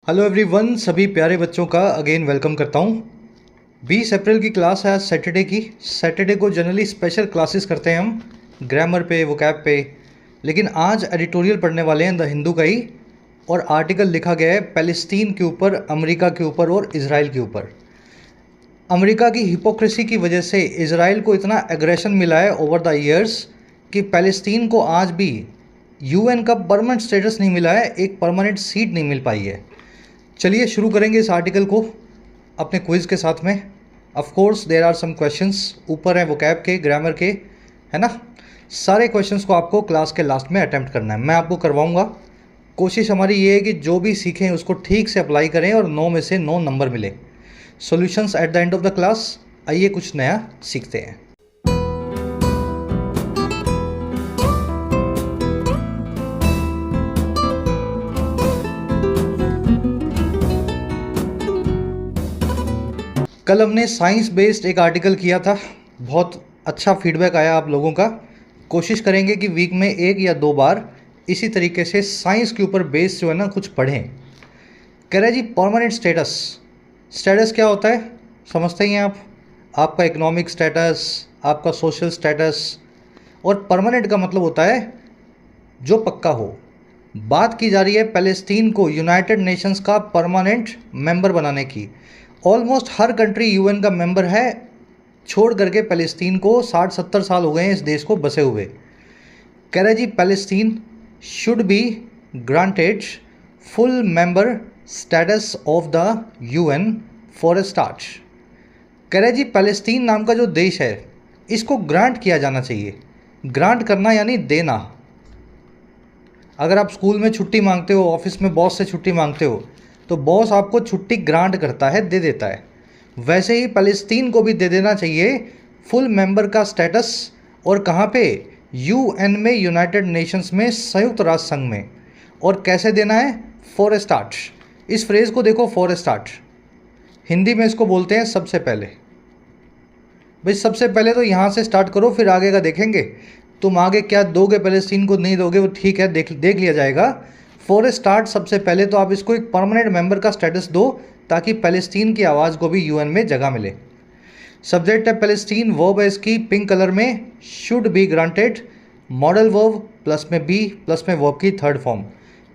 Hello everyone, सभी प्यारे बच्चों का अगेन वेलकम करता हूँ। 20 अप्रैल की क्लास है आज सैटरडे की। सैटरडे को जनरली स्पेशल क्लासेस करते हैं हम ग्रामर पे, वोकैब पे, लेकिन आज एडिटोरियल पढ़ने वाले हैं द हिंदू का ही। और आर्टिकल लिखा गया है पैलेस्टीन के ऊपर, अमेरिका के ऊपर और इजराइल के ऊपर। अमेरिका की हिपोक्रेसी की वजह से इजराइल को इतना एग्रेशन मिला है ओवर द ईयर्स कि पैलेस्टीन को आज भी यूएन का परमानेंट स्टेटस नहीं मिला है, एक परमानेंट सीट नहीं मिल पाई है। चलिए शुरू करेंगे इस आर्टिकल को अपने क्विज़ के साथ में। Of course there are some questions ऊपर हैं वोकैब के, ग्रामर के, है ना। सारे क्वेश्चंस को आपको क्लास के लास्ट में अटेम्प्ट करना है, मैं आपको करवाऊंगा। कोशिश हमारी ये है कि जो भी सीखें उसको ठीक से अप्लाई करें और 9 में से 9 नंबर मिले। Solutions at the end of the class. आइए कुछ नया सीखते हैं। कल हमने साइंस बेस्ड एक आर्टिकल किया था, बहुत अच्छा फीडबैक आया आप लोगों का। कोशिश करेंगे कि वीक में 1 या 2 बार इसी तरीके से साइंस के ऊपर बेस्ड जो है ना कुछ पढ़ें। कह रहे जी परमानेंट स्टेटस। स्टेटस क्या होता है समझते ही हैं आप। आपका इकोनॉमिक स्टेटस, आपका सोशल स्टेटस। और परमानेंट का मतलब होता है जो पक्का हो। बात की जा रही है पैलेस्टीन को यूनाइटेड नेशंस का परमानेंट मेंबर बनाने की। ऑलमोस्ट हर कंट्री यूएन का मेंबर है, छोड़ करके पैलेस्टीन को 60-70 साल हो गए हैं इस देश को बसे हुए। कह रहे जी Palestine should be granted full member status of the UN for a start. कह रहे जी पैलेस्टीन नाम का जो देश है इसको ग्रांट किया जाना चाहिए। ग्रांट करना यानी देना। अगर आप स्कूल में छुट्टी मांगते हो, ऑफिस में बॉस से छुट्टी मांगते हो, तो बॉस आपको छुट्टी ग्रांट करता है, दे देता है। वैसे ही पैलेस्टीन को भी दे देना चाहिए फुल मेंबर का स्टेटस। और कहाँ पे? यूएन में, यूनाइटेड नेशंस में, संयुक्त राष्ट्र संघ में। और कैसे देना है? For a start. इस फ्रेज़ को देखो, फॉर ए स्टार्ट। हिंदी में इसको बोलते हैं सबसे पहले। भाई सबसे पहले तो यहाँ से स्टार्ट करो, फिर आगे का देखेंगे। तुम आगे क्या दोगे पैलेस्टीन को, नहीं दोगे वो ठीक है, देख लिया जाएगा। फॉर ए स्टार्ट सबसे पहले तो आप इसको एक परमानेंट मेंबर का स्टेटस दो, ताकि पैलेस्टीन की आवाज़ को भी यूएन में जगह मिले। सब्जेक्ट है पैलेस्टीन, वर्ब है इसकी पिंक कलर में, should be granted. Modal verb plus में बी प्लस में वर्ब की थर्ड फॉर्म।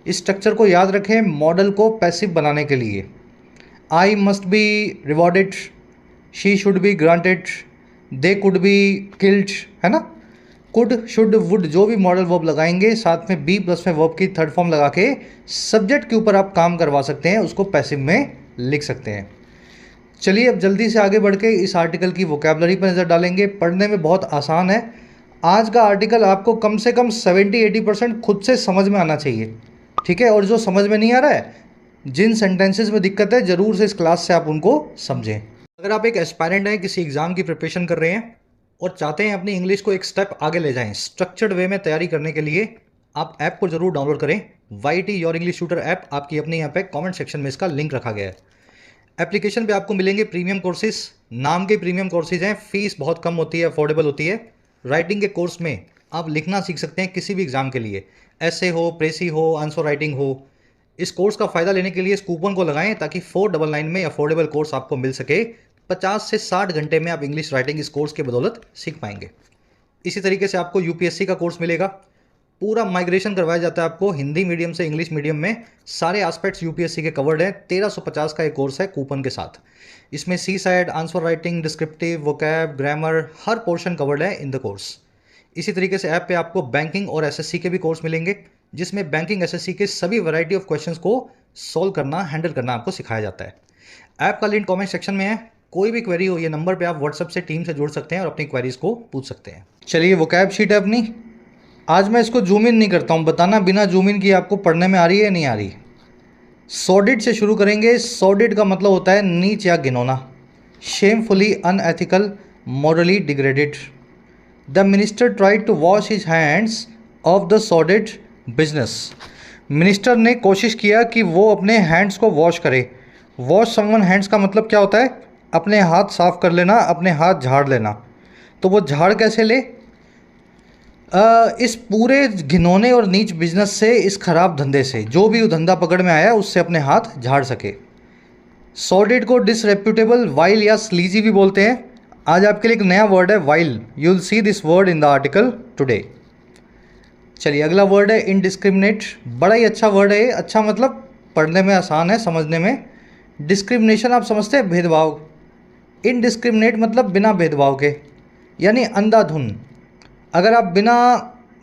इस स्ट्रक्चर को याद रखें मॉडल को पैसिव बनाने के लिए। I must be rewarded, she should be granted, they could be killed, है ना। कुड, शुड, वुड जो भी मॉडल वर्ब लगाएंगे, साथ में बी प्लस में वर्ब की थर्ड फॉर्म लगा के सब्जेक्ट के ऊपर आप काम करवा सकते हैं, उसको पैसिव में लिख सकते हैं। चलिए अब जल्दी से आगे बढ़ के इस आर्टिकल की वोकैबुलरी पर नज़र डालेंगे। पढ़ने में बहुत आसान है। आज का आर्टिकल आपको कम से कम 70-80% खुद से समझ में आना चाहिए, ठीक है। और जो समझ में नहीं आ रहा है, जिन सेंटेंसेस में दिक्कत है, ज़रूर से इस क्लास से आप उनको समझें। अगर आप एक एस्पायरेंट हैं, किसी एग्ज़ाम की प्रिपरेशन कर रहे हैं और चाहते हैं अपनी इंग्लिश को एक स्टेप आगे ले जाएं, स्ट्रक्चर्ड वे में तैयारी करने के लिए आप ऐप को जरूर डाउनलोड करें। YT your English tutor app आपकी अपनी यहाँ पे कमेंट सेक्शन में इसका लिंक रखा गया है। एप्लीकेशन पे आपको मिलेंगे प्रीमियम कोर्सेज, नाम के प्रीमियम कोर्सेज हैं, फीस बहुत कम होती है, अफोर्डेबल होती है। राइटिंग के कोर्स में आप लिखना सीख सकते हैं किसी भी एग्जाम के लिए, ऐसे हो, प्रेसी हो, आंसर राइटिंग हो। इस कोर्स का फ़ायदा लेने के लिए इस कूपन को लगाएं, ताकि 499 में अफोर्डेबल कोर्स आपको मिल सके। 50 से 60 घंटे में आप इंग्लिश राइटिंग इस कोर्स के बदौलत सीख पाएंगे। इसी तरीके से आपको यूपीएससी का कोर्स मिलेगा। पूरा माइग्रेशन करवाया जाता है आपको हिंदी मीडियम से इंग्लिश मीडियम में। सारे एस्पेक्ट्स यूपीएससी के कवर्ड हैं। 1350 का एक कोर्स है कूपन के साथ। इसमें CSAT, answer writing, descriptive, vocab, grammar, हर पोर्शन कवर्ड है इन द कोर्स। इसी तरीके से ऐप पे आपको बैंकिंग और एसएससी के भी कोर्स मिलेंगे, जिसमें बैंकिंग एसएससी के सभी वैरायटी ऑफ क्वेश्चंस को सॉल्व करना, हैंडल करना आपको सिखाया जाता है। ऐप का लिंक कमेंट सेक्शन में है। कोई भी क्वेरी हो, ये नंबर पे आप व्हाट्सएप से टीम से जुड़ सकते हैं और अपनी क्वेरीज को पूछ सकते हैं। चलिए वोकैब शीट है अपनी। आज मैं इसको जूम इन नहीं करता हूँ, बताना बिना जूम इन किए आपको पढ़ने में आ रही है या नहीं आ रही। सॉर्डिड से शुरू करेंगे। सॉर्डिड का मतलब होता है नीच या घिनौना। Shamefully unethical, morally degraded. The minister tried to wash his hands of the sordid business. Minister ने कोशिश किया कि वो अपने हैंड्स को वॉश करे। वॉश समवन हैंड्स का मतलब क्या होता है? अपने हाथ साफ कर लेना, अपने हाथ झाड़ लेना। तो वो झाड़ कैसे ले? इस पूरे घिनौने और नीच बिजनेस से, इस खराब धंधे से, जो भी वो धंधा पकड़ में आया उससे अपने हाथ झाड़ सके। सॉर्टेड को डिसरेप्यूटेबल, वाइल या स्लीजी भी बोलते हैं। आज आपके लिए एक नया वर्ड है while, you will see this word in the article today. चलिए अगला वर्ड है इनडिस्क्रिमिनेट। बड़ा ही अच्छा वर्ड है ये। अच्छा मतलब पढ़ने में आसान है, समझने में। डिस्क्रिमिनेशन आप समझते हैं, भेदभाव। इनडिस्क्रिमिनेट मतलब बिना भेदभाव के, यानी अंधाधुन। अगर आप बिना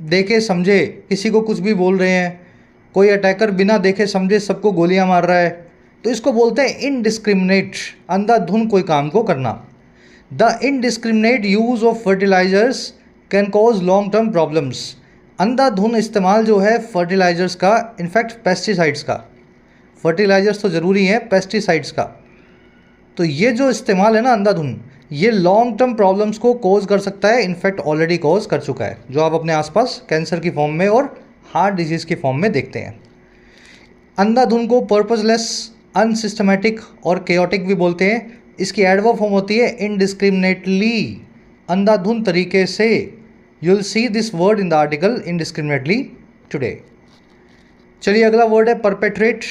देखे समझे किसी को कुछ भी बोल रहे हैं, कोई अटैकर बिना देखे समझे सबको गोलियां मार रहा है, तो इसको बोलते हैं इनडिस्क्रिमिनेट, अंधाधुन कोई काम को करना। The indiscriminate use of fertilisers can cause long term problems. अंधाधुन इस्तेमाल जो है फर्टिलाइजर्स का, इनफैक्ट पेस्टिसाइड्स का, फर्टिलाइजर्स तो ज़रूरी है, पेस्टिसाइड्स का, तो ये जो इस्तेमाल है ना अंधाधुन, ये लॉन्ग टर्म प्रॉब्लम्स को कॉज कर सकता है। इनफैक्ट ऑलरेडी कॉज कर चुका है, जो आप अपने आसपास कैंसर की फॉर्म में और हार्ट डिजीज़ की फॉर्म में देखते हैं। अंधाधुन को पर्पसलेस, अनसिस्टमेटिक और केओटिक भी बोलते हैं। इसकी एडवर्ब फॉर्म होती है इनडिस्क्रिमिनेटली, अंधाधुन तरीके से। You will see this word in the article indiscriminately today. चलिए अगला वर्ड है परपेट्रेट।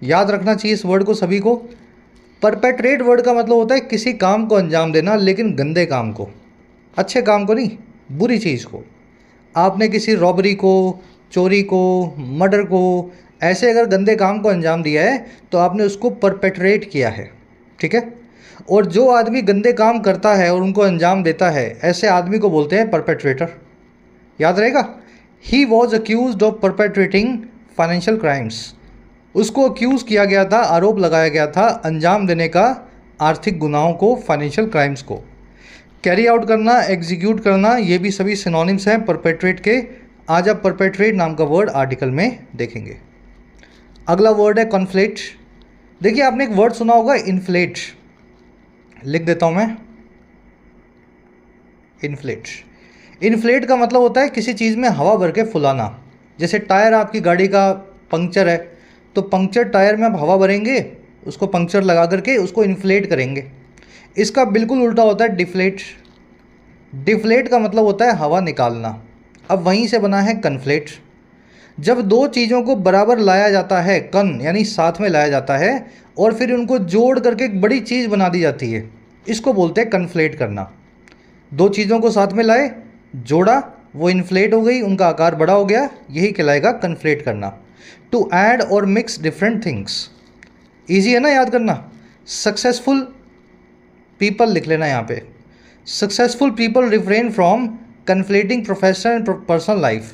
याद रखना चाहिए इस वर्ड को सभी को। परपेट्रेट वर्ड का मतलब होता है किसी काम को अंजाम देना, लेकिन गंदे काम को, अच्छे काम को नहीं, बुरी चीज़ को। आपने किसी रॉबरी को, चोरी को, मर्डर को, ऐसे अगर गंदे काम को अंजाम दिया है तो आपने उसको परपेट्रेट किया है, ठीक है। और जो आदमी गंदे काम करता है और उनको अंजाम देता है, ऐसे आदमी को बोलते हैं परपेट्रेटर। याद रहेगा। He was accused of perpetrating financial crimes. उसको अक्यूज़ किया गया था, आरोप लगाया गया था अंजाम देने का आर्थिक गुनाहों को, फाइनेंशियल क्राइम्स को। कैरी आउट करना, एग्जीक्यूट करना, ये भी सभी सिनोनिम्स हैं परपेट्रेट के। आज आप परपेट्रेट नाम का वर्ड आर्टिकल में देखेंगे। अगला वर्ड है कॉन्फ्लेट। देखिए आपने एक वर्ड सुना होगा इन्फ्लेट, लिख देता हूँ मैं, इन्फ्लेट। इन्फ्लेट का मतलब होता है किसी चीज़ में हवा भर के फुलाना। जैसे टायर आपकी गाड़ी का पंक्चर है, तो पंक्चर टायर में आप हवा भरेंगे, उसको पंक्चर लगा करके उसको इन्फ्लेट करेंगे। इसका बिल्कुल उल्टा होता है डिफ्लेट। डिफ्लेट का मतलब होता है हवा निकालना। अब वहीं से बना है कन्फ्लेट। जब दो चीज़ों को बराबर लाया जाता है, कन यानी साथ में लाया जाता है, और फिर उनको जोड़ करके एक बड़ी चीज़ बना दी जाती है, इसको बोलते हैं कन्फ्लेट करना। दो चीज़ों को साथ में लाए, जोड़ा, वो इन्फ्लेट हो गई, उनका आकार बड़ा हो गया, यही कहलाएगा कन्फ्लेट करना। टू ऐड और मिक्स डिफरेंट थिंग्स। ईजी है ना याद करना। सक्सेसफुल पीपल लिख लेना यहाँ पे। Successful people refrain from conflating professional and personal life.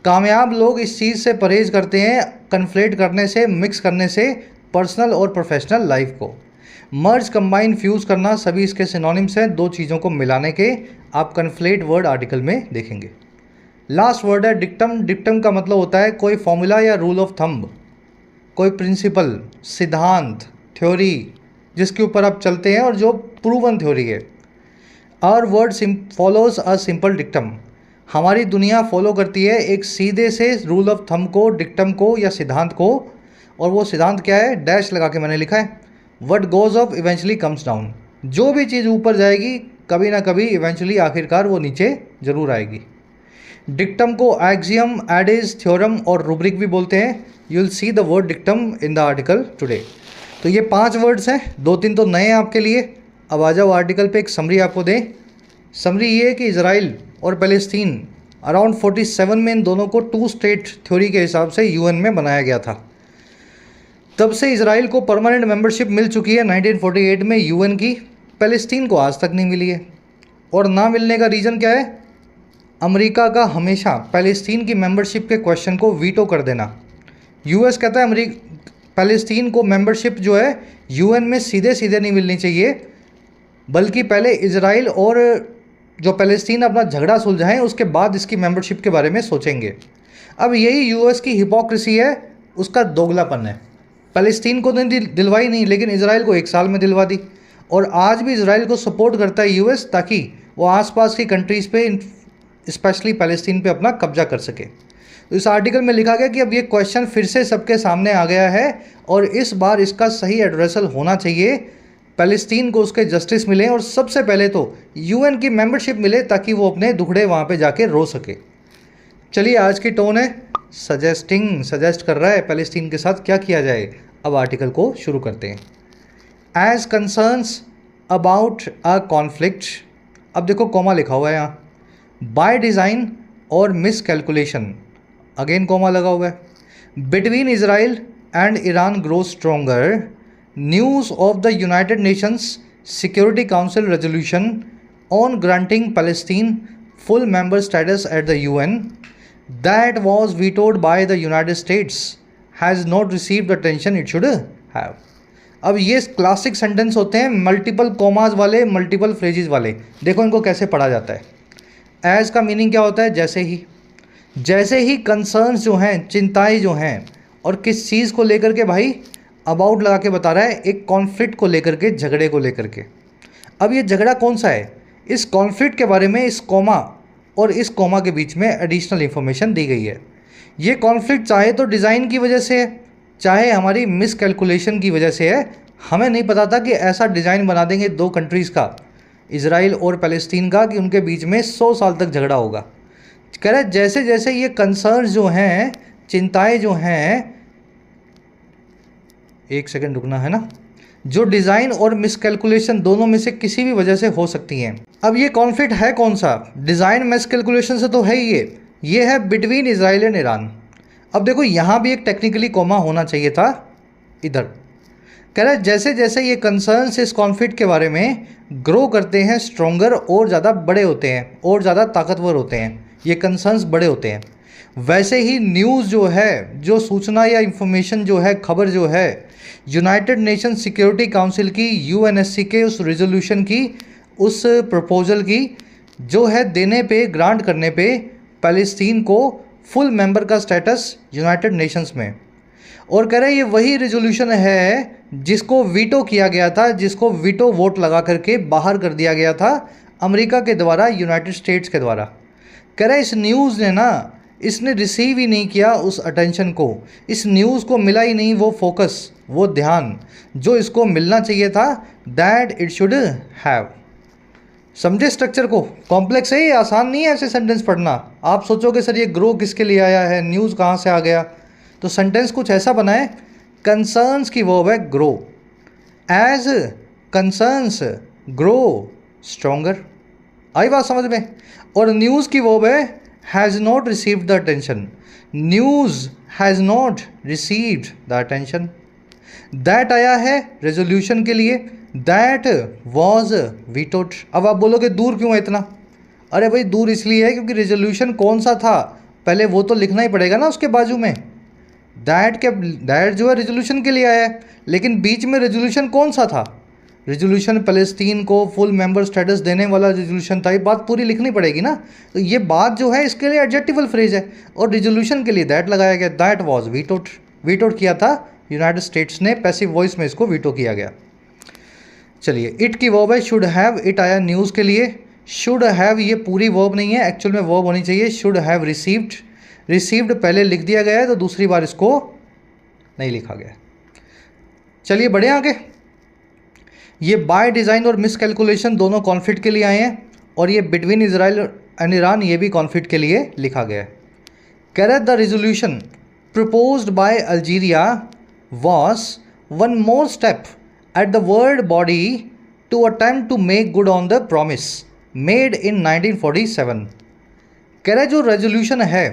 कामयाब लोग इस चीज़ से परहेज करते हैं, कन्फ्लेट करने से, मिक्स करने से पर्सनल और प्रोफेशनल लाइफ को। मर्ज, कंबाइन, फ्यूज़ करना, सभी इसके सिनोनिम्स हैं, दो चीज़ों को मिलाने के। आप कन्फ्लेट वर्ड आर्टिकल में देखेंगे। लास्ट वर्ड है डिक्टम। डिक्टम का मतलब होता है कोई फॉर्मूला या रूल ऑफ थंब, कोई प्रिंसिपल, सिद्धांत, थ्योरी जिसके ऊपर आप चलते हैं और जो प्रूवन थ्योरी है। Our word follows a simple dictum. हमारी दुनिया फॉलो करती है एक सीधे से रूल ऑफ थंब को, डिक्टम को या सिद्धांत को। और वो सिद्धांत क्या है, डैश लगा के मैंने लिखा है, what goes up eventually comes down. जो भी चीज़ ऊपर जाएगी कभी ना कभी इवेंचुअली आखिरकार वो नीचे जरूर आएगी। डिक्टम को एक्सियम, एडिज, थ्योरम और रूब्रिक भी बोलते हैं। You will see the word dictum in the article today. तो ये 5 वर्ड्स हैं, 2-3 तो नए हैं आपके लिए। अब आ जाओ आर्टिकल पे, एक समरी आपको दें। समरी ये है कि इजराइल और पैलेस्टीन अराउंड 47 में इन दोनों को 2 स्टेट थ्योरी के हिसाब से यूएन में बनाया गया था। तब से इजराइल को परमानेंट मेंबरशिप मिल चुकी है 1948 में यूएन की। पैलेस्टीन को आज तक नहीं मिली है। और ना मिलने का रीज़न क्या है, अमेरिका का हमेशा पैलेस्टीन की मेंबरशिप के क्वेश्चन को वीटो कर देना। यूएस कहता है पैलेस्टीन को मेंबरशिप जो है यूएन में सीधे सीधे नहीं मिलनी चाहिए, बल्कि पहले इजराइल और जो पैलेस्टीन अपना झगड़ा सुलझाएं, उसके बाद इसकी मेंबरशिप के बारे में सोचेंगे। अब यही यूएस की हिपोक्रेसी है, उसका दोगलापन है। पैलेस्टीन को दिलवाई नहीं, लेकिन इजराइल को 1 साल में दिलवा दी। और आज भी इजराइल को सपोर्ट करता है यूएस, ताकि वो आसपास की कंट्रीज़ पे, स्पेशली पैलेस्टीन पे अपना कब्जा कर सके। तो इस आर्टिकल में लिखा गया कि अब ये क्वेश्चन फिर से सबके सामने आ गया है और इस बार इसका सही एड्रेसल होना चाहिए। पैलेस्टीन को उसके जस्टिस मिले और सबसे पहले तो यूएन की मेंबरशिप मिले, ताकि वो अपने दुखड़े वहाँ पे जाके रो सके। चलिए आज की टोन है सजेस्ट कर रहा है पैलेस्टीन के साथ क्या किया जाए। अब आर्टिकल को शुरू करते हैं। As concerns about a conflict, अब देखो कॉमा लिखा हुआ है यहाँ, बाय डिज़ाइन और मिस कैलकुलेशन, अगेन कॉमा लगा हुआ है, between Israel and Iran grow stronger, news of the United Nations Security Council resolution on granting Palestine full member status at the UN that was vetoed by the United States has not received the attention it should have। अब ये classic sentence होते हैं multiple commas वाले, multiple phrases वाले। देखो इनको कैसे पढ़ा जाता है। एज का मीनिंग क्या होता है? जैसे ही कंसर्न्स जो हैं, चिंताएं जो हैं, और किस चीज़ को लेकर के भाई, अबाउट लगा के बता रहा है, एक कॉन्फ्लिक्ट को लेकर के, झगड़े को लेकर के। अब ये झगड़ा कौन सा है, इस कॉन्फ्लिक्ट के बारे में इस कॉमा और इस कॉमा के बीच में एडिशनल इन्फॉर्मेशन दी गई है। ये कॉन्फ्लिक्ट चाहे तो डिज़ाइन की वजह से है, चाहे हमारी मिस कैलकुलेशन की वजह से है। हमें नहीं पता था कि ऐसा डिज़ाइन बना देंगे दो कंट्रीज़ का, इजराइल और पैलेस्टीन का, कि उनके बीच में 100 साल तक झगड़ा होगा। कह रहे जैसे जैसे ये कंसर्न्स जो हैं, चिंताएं जो हैं, एक सेकंड रुकना है ना, जो डिज़ाइन और मिसकैलकुलेशन दोनों में से किसी भी वजह से हो सकती हैं। अब ये कॉन्फ्लिक्ट है कौन सा? डिज़ाइन मिसकैलकुलेशन से तो है ही ये है बिटवीन इजराइल एंड ईरान। अब देखो यहाँ भी एक टेक्निकली कॉमा होना चाहिए था इधर। कह रहा है जैसे जैसे ये कंसर्न्स इस कॉन्फ्लिक्ट के बारे में ग्रो करते हैं, स्ट्रोंगर और ज़्यादा बड़े होते हैं और ज़्यादा ताकतवर होते हैं, ये कंसर्न्स बड़े होते हैं, वैसे ही न्यूज़ जो है, जो सूचना या इंफॉर्मेशन जो है, खबर जो है, यूनाइटेड नेशन सिक्योरिटी काउंसिल की, यूएनएससी के उस रेजोल्यूशन की, उस प्रपोजल की जो है देने पे, ग्रांट करने पे पैलेस्टीन को फुल मेंबर का स्टेटस यूनाइटेड नेशंस में। और कह रहे ये वही रेजोल्यूशन है जिसको वीटो किया गया था, जिसको वीटो वोट लगा करके बाहर कर दिया गया था अमेरिका के द्वारा, यूनाइटेड स्टेट्स के द्वारा। कह रहे इस न्यूज़ ने ना, इसने रिसीव ही नहीं किया उस अटेंशन को, इस न्यूज़ को मिला ही नहीं वो फोकस, वो ध्यान जो इसको मिलना चाहिए था, दैट इट शुड हैव। समझे स्ट्रक्चर को? कॉम्प्लेक्स है ये, आसान नहीं है ऐसे सेंटेंस पढ़ना। आप सोचोगे सर ये ग्रो किसके लिए आया है, न्यूज़ कहाँ से आ गया, तो सेंटेंस कुछ ऐसा बना है, कंसर्न्स की वर्ब है grow, as concerns grow stronger, आई बात समझ में? और न्यूज़ की वर्ब है has not received the attention, news has not received the attention. That आया है रेजोल्यूशन के लिए, दैट वॉज वीटोड। अब आप बोलोगे दूर क्यों है इतना? अरे भाई दूर इसलिए है क्योंकि रेजोल्यूशन कौन सा था, पहले वो तो लिखना ही पड़ेगा ना उसके बाजू में। दैट जो है रेजोल्यूशन के लिए आया है, लेकिन बीच में रेजोल्यूशन कौन सा था? रेजोल्यूशन पैलेस्टीन को फुल मेंबर स्टेटस देने वाला रेजोल्यूशन था। ये बात पूरी लिखनी पड़ेगी ना, तो ये बात जो है इसके लिए एडजेक्टिवल फ्रेज है, और रेजोल्यूशन के लिए दैट लगाया गया। दैट वॉज वीटोड, वीटोड किया था यूनाइटेड स्टेट्स ने, पैसिव वॉइस में इसको वीटो किया गया। चलिए इट की वर्ब है शुड हैव, इट आया न्यूज़ के लिए। शुड हैव ये पूरी वर्ब नहीं है, एक्चुअल में वर्ब होनी चाहिए शुड हैव रिसीव्ड। रिसीव्ड पहले लिख दिया गया है तो दूसरी बार इसको नहीं लिखा गया। चलिए बढ़े आगे। ये बाय डिज़ाइन और मिस कैलकुलेशन दोनों कॉन्फ्लिक्ट के लिए आए हैं, और ये बिटवीन इजराइल एंड ईरान ये भी कॉन्फ्लिक्ट के लिए लिखा गया है। कह रहा है the resolution proposed by Algeria was one more step at the world body to attempt to make good on the promise made in 1947। कह रहे जो रेजोल्यूशन है,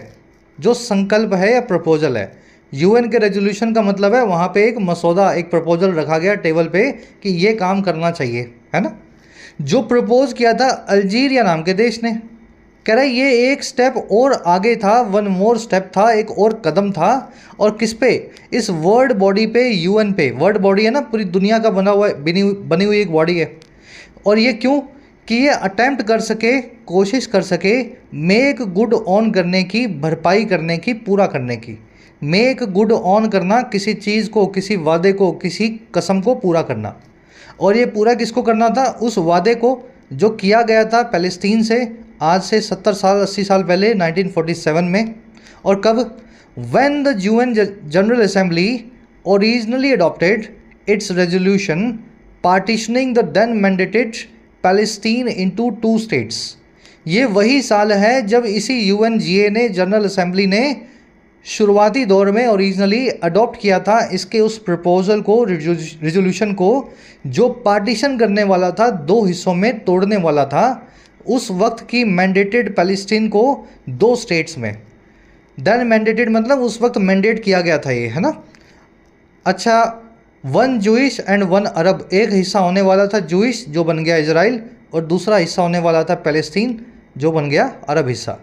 जो संकल्प है या प्रपोजल है, यूएन के रेजोल्यूशन का मतलब है वहाँ पे एक मसौदा, एक प्रपोजल रखा गया टेबल पे कि ये काम करना चाहिए, है ना, जो प्रपोज किया था अल्जीरिया नाम के देश ने। कह रहे ये एक स्टेप और आगे था, वन मोर स्टेप था, एक और कदम था, और किस पे? इस वर्ल्ड बॉडी पे, यूएन पे। वर्ल्ड बॉडी है ना, पूरी दुनिया का बना हुआ बनी हुई एक बॉडी है। और ये क्यों? कि ये अटेम्प्ट कर सके, कोशिश कर सके मेक गुड ऑन करने की, भरपाई करने की, पूरा करने की। मेक गुड ऑन करना, किसी चीज़ को, किसी वादे को, किसी कसम को पूरा करना। और ये पूरा किसको करना था? उस वादे को जो किया गया था पैलेस्टीन से आज से 70 साल 80 साल पहले 1947 में। और कब? When the UN General Assembly originally adopted its resolution partitioning the then mandated Palestine into 2 states. ये वही साल है जब इसी यूएनजीए ने, जनरल असेंबली ने शुरुआती दौर में ओरिजिनली अडॉप्ट किया था इसके उस प्रपोजल को, रिजोल्यूशन को, जो पार्टीशन करने वाला था, दो हिस्सों में तोड़ने वाला था उस वक्त की मैंडेटेड पैलेस्टीन को दो स्टेट्स में। देन मैंडेटेड मतलब उस वक्त मैंडेट किया गया था ये, है ना। अच्छा, वन जूइश एंड वन अरब, एक हिस्सा होने वाला था जूइश जो बन गया इजराइल, और दूसरा हिस्सा होने वाला था पैलेस्टीन जो बन गया अरब हिस्सा।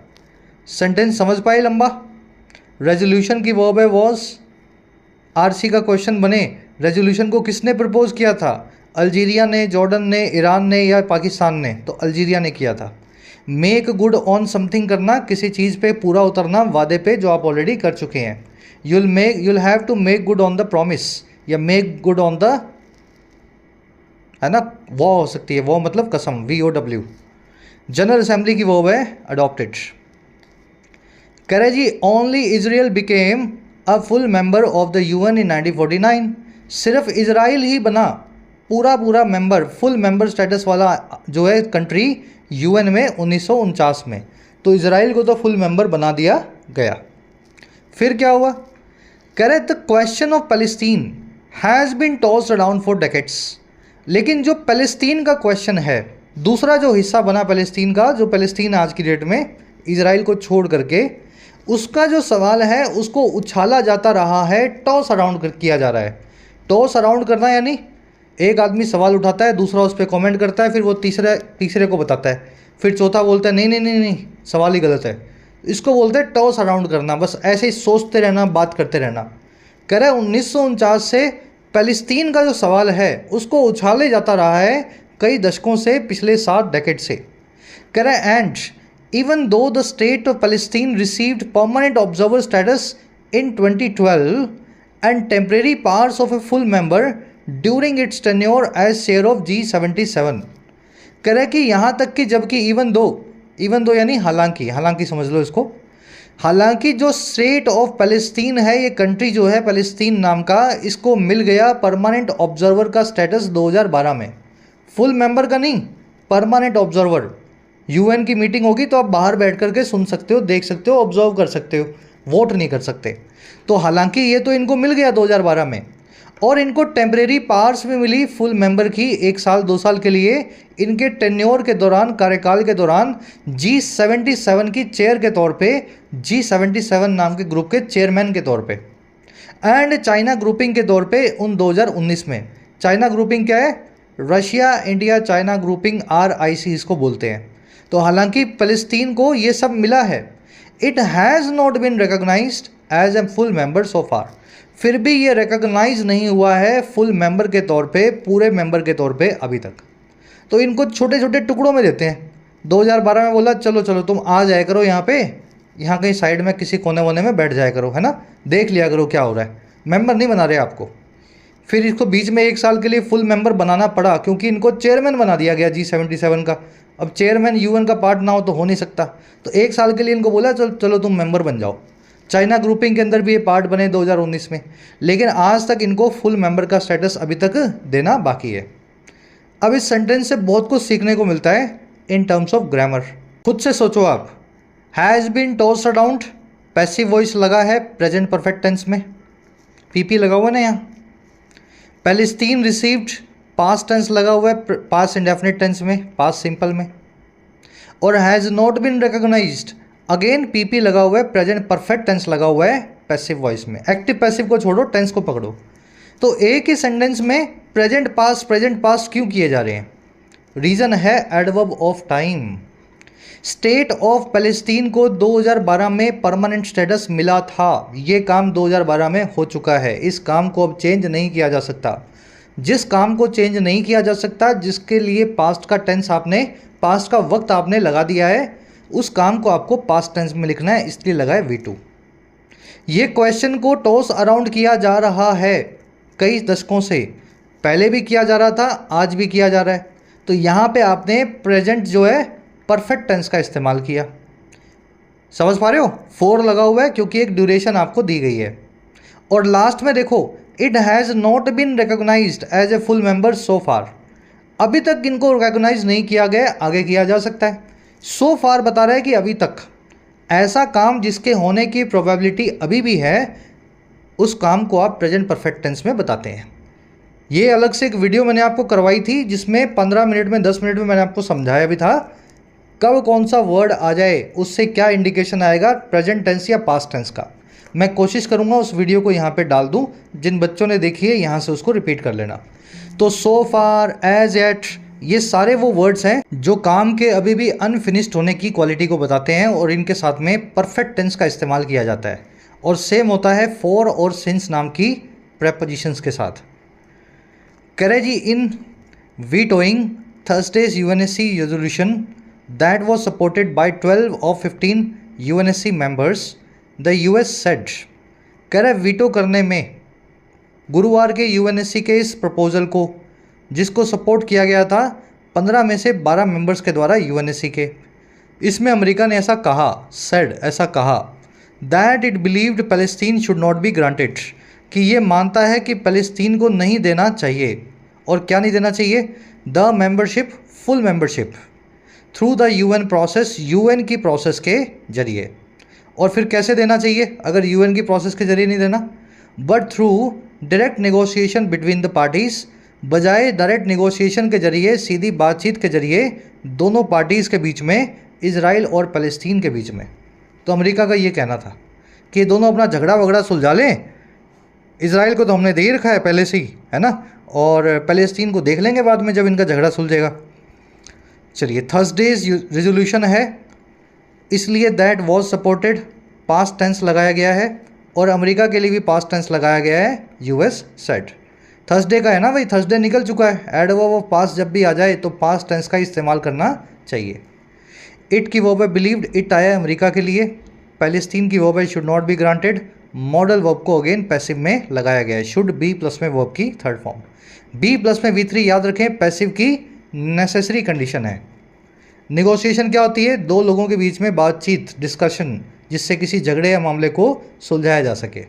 सेंटेंस समझ पाए लंबा। रेजोल्यूशन की वर्ब है वॉज। आरसी का क्वेश्चन बने, रेजोल्यूशन को किसने प्रपोज किया था? अल्जीरिया ने, जॉर्डन ने, ईरान ने या पाकिस्तान ने? तो अल्जीरिया ने किया था। मेक गुड ऑन समथिंग करना, किसी चीज़ पे पूरा उतरना, वादे पे जो आप ऑलरेडी कर चुके हैं। you'll have to make good on the promise या make good on the, है ना, वो हो सकती है, वो मतलब कसम, VOW। जनरल असेंबली की वर्ब है अडॉप्टेड। कह रहे जी only Israel became a full member of the UN in 1949। सिर्फ इजराइल ही बना पूरा मेंबर, फुल मेंबर स्टेटस वाला जो है कंट्री UN में 1949 में। तो इजराइल को तो फुल मेंबर बना दिया गया। फिर क्या हुआ? कह रहे the question of Palestine has been tossed around for decades. लेकिन जो पैलेस्टीन का क्वेश्चन है, दूसरा जो हिस्सा बना पैलेस्टीन का, जो पैलेस्टीन आज की डेट में इजराइल को छोड़ करके, उसका जो सवाल है उसको उछाला जाता रहा है, टॉस अराउंड किया जा रहा है। टॉस अराउंड करना यानी एक आदमी सवाल उठाता है, दूसरा उस पर कमेंट करता है, फिर वो तीसरे को बताता है, फिर चौथा बोलता है नहीं सवाल ही गलत है। इसको बोलते हैं टॉस अराउंड करना, बस ऐसे ही सोचते रहना, बात करते रहना। कह रहा है 1949 से पैलेस्तीन का जो सवाल है उसको उछाले जाता रहा है कई दशकों से, पिछले 7 डेकेड से। कह रहा है and even though the state of Palestine received permanent observer status in 2012 and temporary powers of a full member during its tenure as chair of G77। कह रहा है कि यहाँ तक कि जबकि इवन दो यानी हालांकि समझ लो इसको। हालांकि जो स्टेट ऑफ पैलेस्टीन है, ये कंट्री जो है पैलेस्तीन नाम का, इसको मिल गया परमानेंट ऑब्जर्वर का स्टेटस 2012 में। फुल मेंबर का नहीं, परमानेंट ऑब्जर्वर। UN की मीटिंग होगी तो आप बाहर बैठ करके सुन सकते हो, देख सकते हो, ऑब्जर्व कर सकते हो, वोट नहीं कर सकते। तो हालांकि ये तो इनको मिल गया 2012 में, और इनको टेम्परेरी पावर्स भी मिली फुल मेंबर की 1 साल 2 साल के लिए, इनके टेन्योर के दौरान, कार्यकाल के दौरान G77 की चेयर के तौर पे, G77 नाम के ग्रुप के चेयरमैन के तौर पे, एंड चाइना ग्रुपिंग के तौर पे उन 2019 में। चाइना ग्रुपिंग क्या है? Russia India China grouping, RIC इसको बोलते हैं। तो हालांकि फ़लस्तीन को ये सब मिला है, it has not been recognised as a full member so far. फिर भी ये रिकॉग्नाइज नहीं हुआ है फुल मेंबर के तौर पे, पूरे मेंबर के तौर पे अभी तक। तो इनको छोटे छोटे टुकड़ों में देते हैं। 2012 में बोला चलो तुम आ जाया करो यहाँ पे, यहाँ कहीं साइड में किसी कोने वोने में बैठ जाया करो, है ना, देख लिया करो क्या हो रहा है, मेंबर नहीं बना रहे आपको। फिर इसको बीच में 1 साल के लिए फुल मेंबर बनाना पड़ा क्योंकि इनको चेयरमैन बना दिया गया G77 का। अब चेयरमैन UN का पार्ट ना हो तो नहीं सकता, तो 1 साल के लिए इनको बोला चलो तुम मेंबर बन जाओ। चाइना ग्रुपिंग के अंदर भी ये पार्ट बने 2019 में, लेकिन आज तक इनको फुल मेंबर का स्टेटस अभी तक देना बाकी है। अब इस सेंटेंस से बहुत कुछ सीखने को मिलता है इन टर्म्स ऑफ ग्रामर। खुद से सोचो आप, has been tossed around, passive voice लगा है प्रेजेंट परफेक्ट टेंस में, PP लगा हुआ है ना यहाँ। पैलेस्टीन रिसीव्ड, पास्ट टेंस लगा हुआ है पास्ट इंडेफिनिट टेंस में, पास्ट सिंपल में। और has not been recognised, again PP लगा हुआ है, प्रेजेंट परफेक्ट टेंस लगा हुआ है पैसिव वॉइस में। एक्टिव पैसिव को छोड़ो, टेंस को पकड़ो। तो एक ही सेंटेंस में प्रेजेंट पास्ट क्यों किए जा रहे हैं? रीज़न है adverb of time. State of Palestine को 2012 में परमानेंट स्टेटस मिला था, ये काम 2012 में हो चुका है, इस काम को अब चेंज नहीं किया जा सकता। जिस काम को चेंज नहीं किया जा सकता, जिसके लिए पास्ट का टेंस आपने, पास्ट का वक्त आपने लगा दिया है, उस काम को आपको पास्ट टेंस में लिखना है, इसलिए लगा है V2। ये क्वेश्चन को टॉस अराउंड किया जा रहा है कई दशकों से, पहले भी किया जा रहा था, आज भी किया जा रहा है। तो यहाँ पे आपने प्रेजेंट जो है परफेक्ट टेंस का इस्तेमाल किया। समझ पा रहे हो? 4 लगा हुआ है क्योंकि एक ड्यूरेशन आपको दी गई है। और लास्ट में देखो, it has not been recognised as a full member so far, अभी तक इनको रिकॉग्नाइज नहीं किया गया, आगे किया जा सकता है। सो फार बता रहा है कि अभी तक ऐसा काम जिसके होने की प्रोबेबिलिटी अभी भी है, उस काम को आप प्रेजेंट परफेक्ट टेंस में बताते हैं। ये अलग से एक वीडियो मैंने आपको करवाई थी जिसमें 15 मिनट में 10 मिनट में मैंने आपको समझाया भी था कब कौन सा वर्ड आ जाए उससे क्या इंडिकेशन आएगा प्रेजेंट टेंस या पास्ट टेंस का। मैं कोशिश करूंगा उस वीडियो को यहाँ पे डाल दूं, जिन बच्चों ने देखी है यहाँ से उसको रिपीट कर लेना। तो सो फार, एज एट, ये सारे वो वर्ड्स हैं जो काम के अभी भी अनफिनिश्ड होने की क्वालिटी को बताते हैं और इनके साथ में परफेक्ट टेंस का इस्तेमाल किया जाता है। और सेम होता है फॉर और सिंस नाम की प्रेपोजिशंस के साथ। करे जी, in vetoing Thursday's UNSC resolution that was supported by 12 of 15 UNSC members, the US said, कह रहा है वीटो करने में गुरुवार के यूएनएससी के इस प्रपोजल को, जिसको सपोर्ट किया गया था 15 में से 12 मेंबर्स के द्वारा यूएनएससी के, इसमें अमेरिका ने ऐसा कहा, said ऐसा कहा, that it believed Palestine should not be granted, कि ये मानता है कि फ़लस्तीन को नहीं देना चाहिए। और क्या नहीं देना चाहिए? The membership, full membership through the UN process, UN की प्रोसेस के जरिए। और फिर कैसे देना चाहिए अगर यूएन की प्रोसेस के जरिए नहीं देना? But through direct negotiation between the parties, बजाय डायरेक्ट नेगोशिएशन के जरिए, सीधी बातचीत के जरिए दोनों पार्टीज़ के बीच में, इजराइल और फ़लस्तीन के बीच में। तो अमेरिका का ये कहना था कि दोनों अपना झगड़ा वगड़ा सुलझा लें, इजराइल को तो हमने दे ही रखा है पहले से ही, है ना, और फ़लस्तीन को देख लेंगे बाद में जब इनका झगड़ा सुलझेगा। चलिए, थर्सडेज रेजोल्यूशन है इसलिए that was supported, past tense लगाया गया है, और अमेरिका के लिए भी पास्ट टेंस लगाया गया है, यूएस सेड। थर्सडे का है ना भाई, थर्सडे निकल चुका है, एड वर्ब ऑफ पास्ट जब भी आ जाए तो पास्ट टेंस का इस्तेमाल करना चाहिए। इट की वर्ब है बिलीव्ड, इट आया है अमेरिका के लिए। पैलेस्टीन की वर्ब है should not be granted, modal verb को अगेन पैसिव में लगाया गया है, शुड बी प्लस में वर्ब की थर्ड फॉर्म, बी प्लस में V3 याद रखें, पैसिव की नेसेसरी कंडीशन है। नेगोशिएशन क्या होती है? दो लोगों के बीच में बातचीत, डिस्कशन, जिससे किसी झगड़े या मामले को सुलझाया जा सके।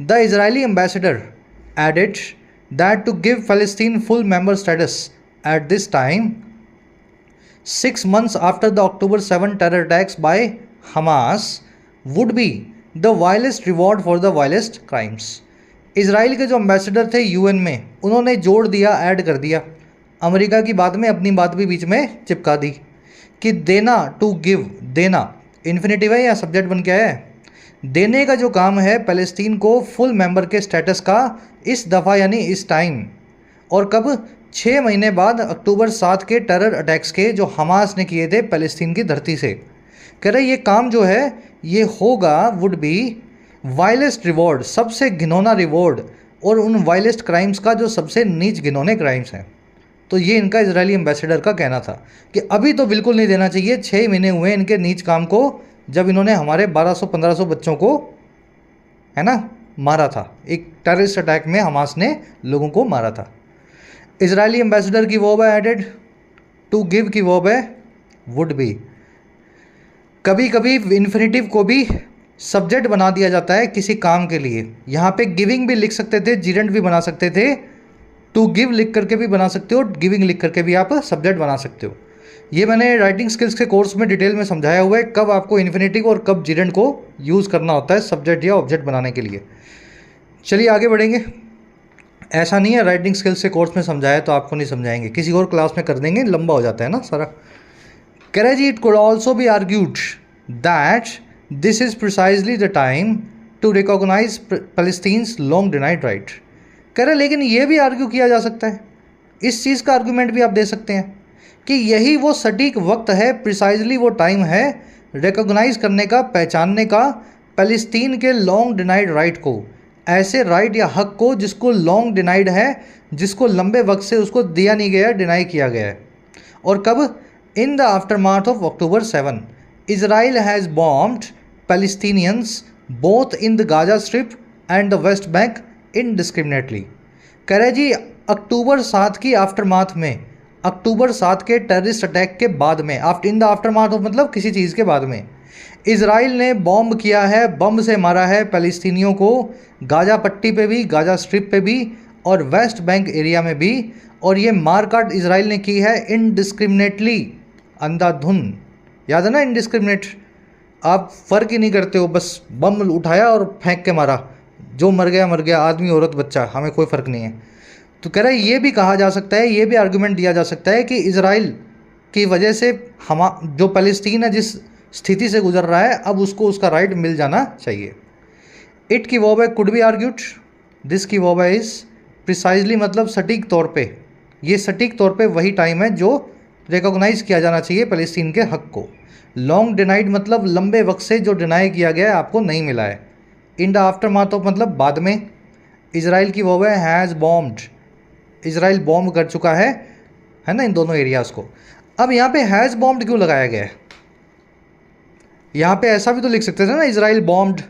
The Israeli ambassador added that to give Palestine full member status at this time 6 months after the October 7 terror attacks by Hamas would be the vilest reward for the vilest crimes. Israel के जो ambassador थे UN में, उन्होंने जोड़ दिया, add कर दिया, America की बात में अपनी बात भी बीच में चिपका दी कि देना, टू गिव, देना इन्फिनेटिव है या सब्जेक्ट बन के आया है? देने का जो काम है फ़लस्तीन को फुल मेंबर के स्टेटस का, इस दफ़ा यानी इस टाइम, और कब? 6 महीने बाद अक्टूबर 7 के टेरर अटैक्स के जो हमास ने किए थे फ़लस्तीन की धरती से। कह रहे ये काम जो है ये होगा, वुड बी वाइलेस्ट रिवॉर्ड, सबसे घिनौना रिवॉर्ड, और उन वाइलेस्ट क्राइम्स का जो सबसे नीच घिनौने क्राइम्स हैं। तो ये इनका इजरायली एम्बेसडर का कहना था कि अभी तो बिल्कुल नहीं देना चाहिए, 6 महीने हुए इनके नीच काम को, जब इन्होंने हमारे 1200-1500 बच्चों को, है ना, मारा था। एक टेररिस्ट अटैक में हमास ने लोगों को मारा था। इजरायली एम्बेसडर की वर्ब है एडेड, टू गिव की वर्ब है वुड बी। कभी कभी इन्फिनेटिव को भी सब्जेक्ट बना दिया जाता है किसी काम के लिए। यहाँ पे गिविंग भी लिख सकते थे, जीरेंट भी बना सकते थे, टू गिव लिख करके भी बना सकते हो, गिविंग लिख करके भी आप सब्जेक्ट बना सकते हो। ये मैंने राइटिंग स्किल्स के कोर्स में डिटेल में समझाया हुआ है, कब आपको इन्फिनेटिव और कब जीरेंट को यूज़ करना होता है सब्जेक्ट या ऑब्जेक्ट बनाने के लिए। चलिए आगे बढ़ेंगे। ऐसा नहीं है राइटिंग स्किल्स के कोर्स में समझाया तो आपको नहीं समझाएंगे, किसी और क्लास में कर देंगे, लंबा हो जाता है ना सारा। कह रहे जी, it could also be argued that this is precisely the time to recognise Palestine's long denied right. कह रहे लेकिन ये भी आर्ग्यू किया जा सकता है, इस चीज़ का आर्गूमेंट भी आप दे सकते हैं कि यही वो सटीक वक्त है, प्रिसाइजली वो टाइम है रिकॉग्नाइज करने का, पहचानने का फ़लस्तीन के लॉन्ग डिनाइड राइट को, ऐसे राइट या हक को जिसको लॉन्ग डिनाइड है, जिसको लंबे वक्त से उसको दिया नहीं गया, डिनाई किया गया है। और कब? In the aftermath of October 7 Israel has bombed Palestinians both in the Gaza strip and the West Bank indiscriminately. कह रहे जी, अक्टूबर 7 की आफ्टरमाथ में, अक्टूबर 7 के टेररिस्ट अटैक के बाद में, इन द आफ्टरमाथ ऑफ मतलब किसी चीज़ के बाद में, इजराइल ने बॉम्ब किया है, बम से मारा है फ़लस्तीनियों को, गाजा पट्टी पे भी, गाजा स्ट्रिप पे भी, और वेस्ट बैंक एरिया में भी। और ये मारकाट इजराइल ने की है इनडिस्क्रिमिनेटली, अंधाधुन, याद है ना, इनडिस्क्रिमिनेट, आप फ़र्क ही नहीं करते हो, बस बम उठाया और फेंक के मारा, जो मर गया, आदमी औरत बच्चा, हमें कोई फ़र्क नहीं है। तो कह रहा है ये भी कहा जा सकता है, ये भी आर्गूमेंट दिया जा सकता है कि इज़राइल की वजह से हम जो फ़लस्तीन है जिस स्थिति से गुजर रहा है, अब उसको उसका राइट मिल जाना चाहिए। इट की वर्ब है कुड बी आर्ग्यूड, दिस की वर्ब है इज़, प्रिसाइजली मतलब सटीक तौर पे, ये सटीक तौर पे वही टाइम है जो रिकॉग्नाइज़ किया जाना चाहिए फ़लस्तीन के हक़ को। लॉन्ग डिनाइड मतलब लंबे वक्त से जो डिनाई किया गया है, आपको नहीं मिला है। In the after math of मतलब बाद में। इज़राइल की वर्ब है हैज़ बॉम्ब्ड, इज़राइल बॉम्ब कर चुका है ना, इन दोनों एरियाज़ को। अब यहाँ पे हैज़ बॉम्ब्ड क्यों लगाया गया है? यहाँ पे ऐसा भी तो लिख सकते थे ना, इज़राइल बॉम्ब्ड।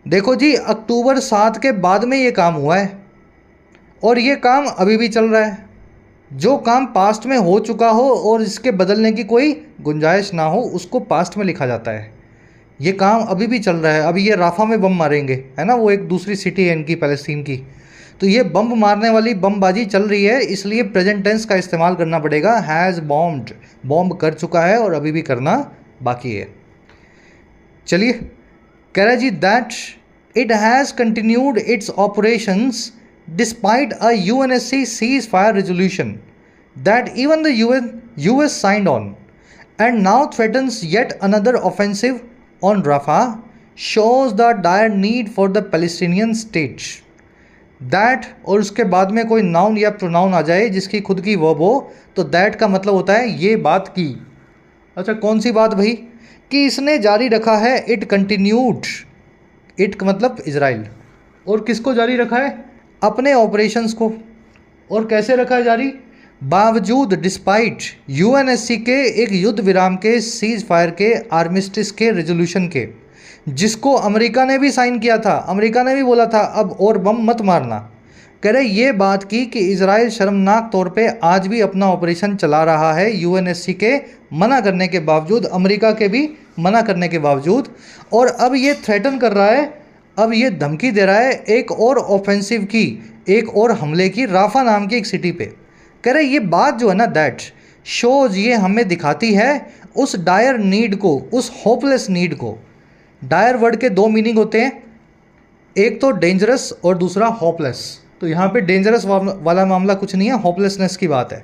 देखो जी, अक्टूबर 7 के बाद में ये काम हुआ है और ये काम अभी भी चल रहा है। जो काम पास्ट में हो चुका हो और इसके बदलने की कोई गुंजाइश ना हो, उसको पास्ट में लिखा जाता है। ये काम अभी भी चल रहा है। अभी ये राफा में बम मारेंगे, है ना, वो एक दूसरी सिटी है इनकी, फ़लस्तीन की। तो ये बम मारने वाली बमबाजी चल रही है, इसलिए प्रेजेंट टेंस का इस्तेमाल करना पड़ेगा। हैज़ बॉम्ब्ड, बॉम्ब कर चुका है और अभी भी करना बाकी है। चलिए, कह रहा है जी that it has continued its operations despite a UNSC ceasefire resolution that even the US signed on and now threatens yet another offensive on Rafah, shows the dire need for the Palestinian state. That और उसके बाद में कोई noun या pronoun आ जाए जिसकी खुद की वर्ब हो, तो दैट का मतलब होता है ये बात की। अच्छा, कौन सी बात भाई? कि इसने जारी रखा है, इट कंटिन्यूड, इट का मतलब इज़राइल, और किसको जारी रखा है? अपने ऑपरेशंस को। और कैसे रखा है जारी? बावजूद, डिस्पाइट यूएनएससी के एक युद्ध विराम के, सीज फायर के, आर्मिस्टिस के रेजोल्यूशन के, जिसको अमेरिका ने भी साइन किया था। अमेरिका ने भी बोला था अब और बम मत मारना। कह रहे ये बात की कि इज़राइल शर्मनाक तौर पे आज भी अपना ऑपरेशन चला रहा है, यूएनएससी के मना करने के बावजूद, अमेरिका के भी मना करने के बावजूद। और अब ये थ्रेटन कर रहा है, अब ये धमकी दे रहा है एक और ऑफेंसिव की, एक और हमले की, राफा नाम की एक सिटी पे। कह रहे ये बात जो है ना, दैट शोज, ये हमें दिखाती है उस डायर नीड को, उस होपलेस नीड को। डायर वर्ड के दो मीनिंग होते हैं, एक तो डेंजरस और दूसरा होपलेस। तो यहाँ पे डेंजरस वाला मामला कुछ नहीं है, होपलेसनेस की बात है।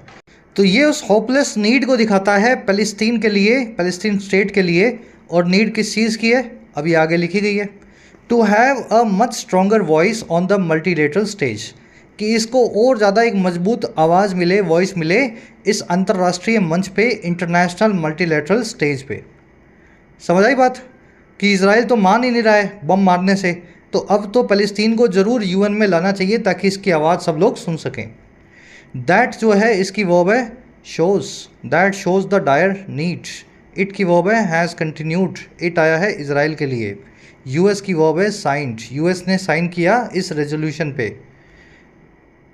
तो ये उस होपलेस नीड को दिखाता है फ़लस्तीन के लिए, फ़लस्तीन स्टेट के लिए। और नीड किस चीज़ की है, अभी आगे लिखी गई है। To have a much stronger voice on the multilateral stage, कि इसको और ज़्यादा एक मजबूत आवाज़ मिले, वॉइस मिले इस अंतर्राष्ट्रीय मंच पे, इंटरनेशनल मल्टीलेटरल स्टेज पे। समझ आई बात? कि इज़राइल तो मान ही नहीं रहा है बम मारने से, तो अब तो फ़लस्तीन को ज़रूर यूएन में लाना चाहिए ताकि इसकी आवाज़ सब लोग सुन सकें। दैट जो है इसकी वर्ब है shows, that shows the dire need. It की वर्ब है हैज़ कंटिन्यूड, इट आया है इज़राइल के लिए। यूएस की वर्ब है साइंड, यूएस ने साइन किया इस रेजोल्यूशन पे,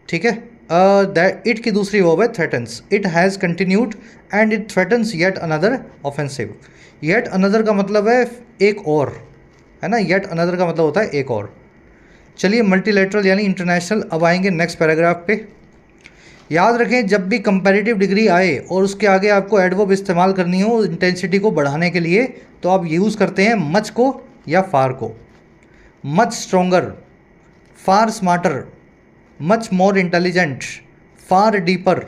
ठीक है। दैट इट की दूसरी वर्ब है threatens, it has continued and it threatens yet another offensive. Yet another का मतलब है एक और, है ना, येट अनदर का मतलब होता है एक और। चलिए, मल्टीलेटरल यानी इंटरनेशनल। अब आएंगे नेक्स्ट पैराग्राफ पे। याद रखें, जब भी कंपैरेटिव डिग्री आए और उसके आगे आपको एडवर्ब इस्तेमाल करनी हो इंटेंसिटी को बढ़ाने के लिए, तो आप यूज़ करते हैं मच को या फार को। मच स्ट्रोंगर, फार स्मार्टर, मच मोर इंटेलिजेंट, फार डीपर,